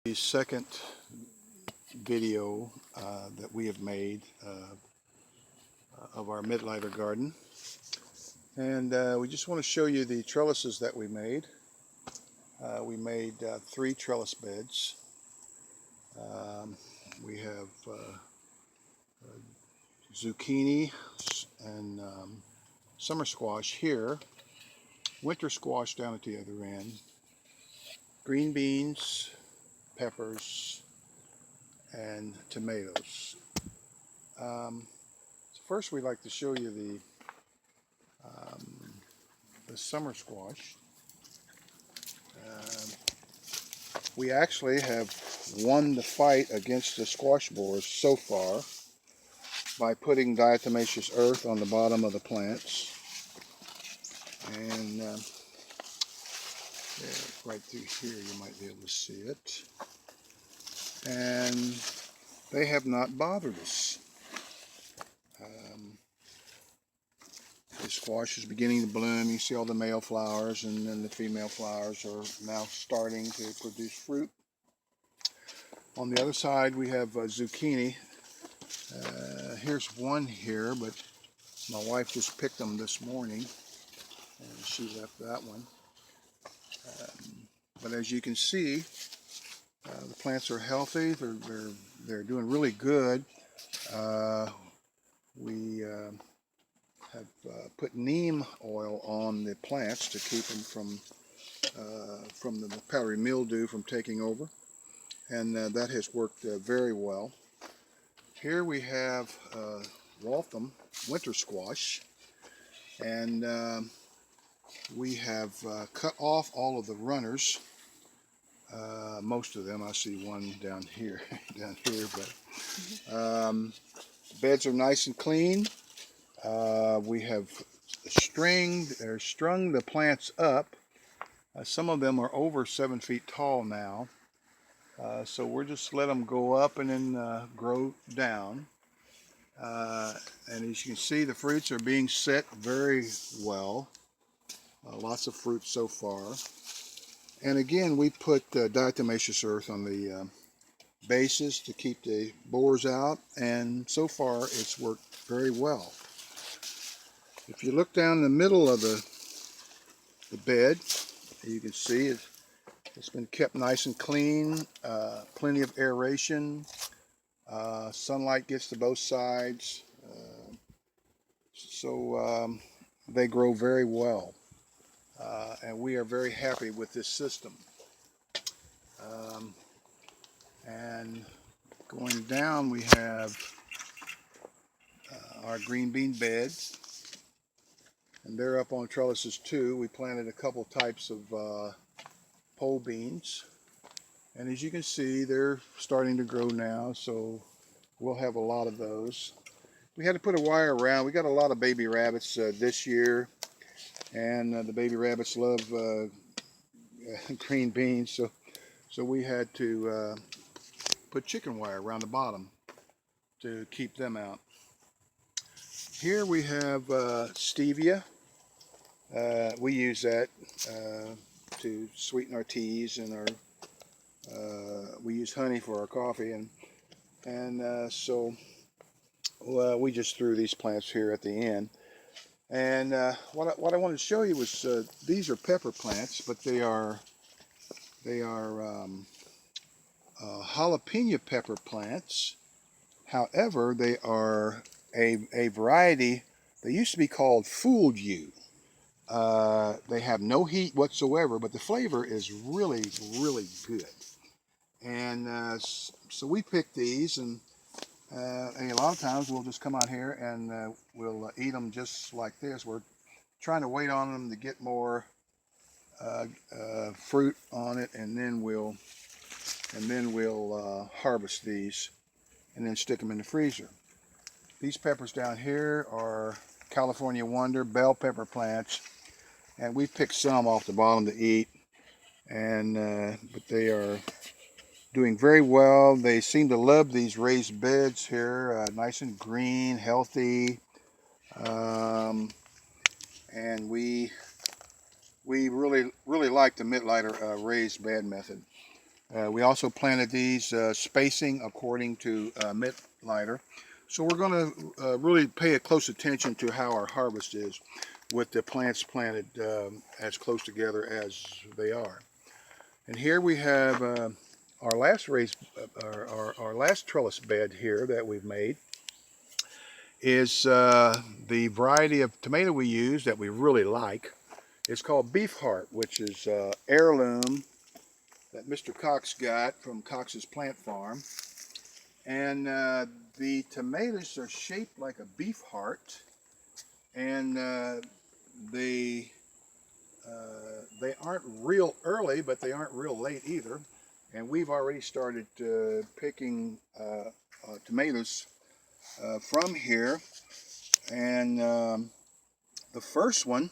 The second video that we have made of our Mittleider garden, and we just want to show you the trellises that we made. We made 3 trellis beds. We have zucchini and summer squash here, winter squash down at the other end, green beans, peppers, and tomatoes. So first we'd like to show you the summer squash. We actually have won the fight against the squash borers so far by putting diatomaceous earth on the bottom of the plants. And right through here you might be able to see it. And they have not bothered us. The squash is beginning to bloom. You see all the male flowers, and then the female flowers are now starting to produce fruit. On the other side we have zucchini. Here's one here, but my wife just picked them this morning and she left that one. But as you can see, the plants are healthy. They're doing really good. We have put neem oil on the plants to keep them from the powdery mildew from taking over, and that has worked very well. Here we have Waltham winter squash, and we have cut off all of the runners. Most of them. I see one down here, but beds are nice and clean. We have strung the plants up. Some of them are over 7 feet tall now. So we're just let them go up and then grow down. And as you can see, the fruits are being set very well. Lots of fruit so far. And again, we put diatomaceous earth on the bases to keep the borers out, and so far it's worked very well. If you look down the middle of the bed, you can see it's been kept nice and clean, plenty of aeration, sunlight gets to both sides, so they grow very well, and we are very happy with this system. And going down we have our green bean beds, and they're up on trellises too. We planted a couple types of pole beans, and as you can see, they're starting to grow now, so we'll have a lot of those. We had to put a wire around. We got a lot of baby rabbits this year, and the baby rabbits love green beans, so we had to put chicken wire around the bottom to keep them out. Here we have stevia. We use that to sweeten our teas, and we use honey for our coffee, and so we just threw these plants here at the end. And what I wanted to show you was these are pepper plants, but they are jalapeno pepper plants. However, they are a variety. They used to be called Fooled You. They have no heat whatsoever, but the flavor is really, really good. And so we picked these, and a lot of times we'll just come out here and we'll eat them just like this. We're trying to wait on them to get more fruit on it, and then we'll harvest these and then stick them in the freezer. These peppers down here are California Wonder bell pepper plants, and we picked some off the bottom to eat, and but they are doing very well. They seem to love these raised beds here, nice and green, healthy, and we really like the Mittleider raised bed method. We also planted these spacing according to Mittleider. So we're going to really pay a close attention to how our harvest is with the plants planted as close together as they are. And here we have our last our last trellis bed here that we've made is the variety of tomato we use that we really like. It's called Beef Heart, which is heirloom that Mr. Cox got from Cox's Plant Farm. And the tomatoes are shaped like a beef heart, and they aren't real early, but they aren't real late either. And we've already started picking tomatoes from here. And the first one